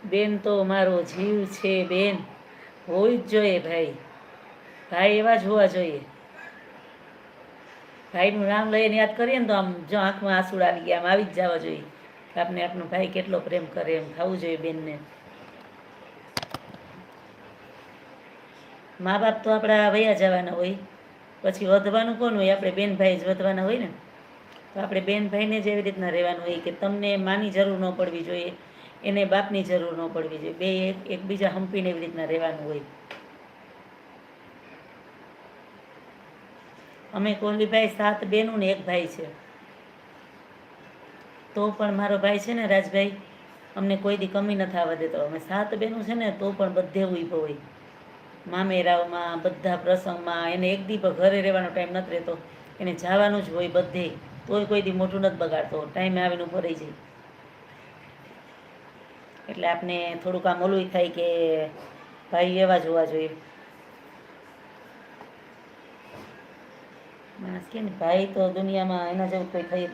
બેન તો મારો જીવ છે બેન, હોવી જ જોઈએ ભાઈ. ભાઈ એવા જ હોવા જોઈએ. ભાઈનું નામ લઈને યાદ કરીએ ને તો આમ જો આંખમાં આંસુ આવી ગયા, આમ આવી જ જવા જોઈએ. આપને આપણો ભાઈ કેટલો પ્રેમ કરે એમ થવું જોઈએ બેનને. મા બાપ તો આપણા વયા જવાના હોય, પછી વધવાનું કોણ હોય? આપણે બેન ભાઈ જ વધવાના હોય ને. તો આપણે બેન ભાઈને જ એવી રીતના રહેવાનું હોય કે તમને માની જરૂર ન પડવી જોઈએ, એને બાપની જરૂર ન પડવી જોઈએ. બે એકબીજા હંપીને એવી રીતના રહેવાનું હોય. અમે કોહલીભાઈ 7 બહેનો ને 1 ભાઈ છે. તો પણ મારો ભાઈ છે ને રાજભાઈ, અમને કોઈ દી કમી નથી આવવા દેતો. અમે 7 બહેનો છે ને તો પણ બધે ઊભો હોય, મામેરાવમાં, બધા પ્રસંગમાં. એને એક દી પણ ઘરે રહેવાનો ટાઈમ નથી રહેતો, એને જવાનું જ હોય બધે. તોય કોઈ દી મોઢું નથી બગાડતો, ટાઈમે આવીને ઊભો રહી જાય. એટલે આપને થોડુંક આમ ઓલું થાય કે ભાઈ એવા જ હોવા જોઈએ. માણસ કે ને ભાઈ તો દુનિયામાં એના જેવું કોઈ થઈ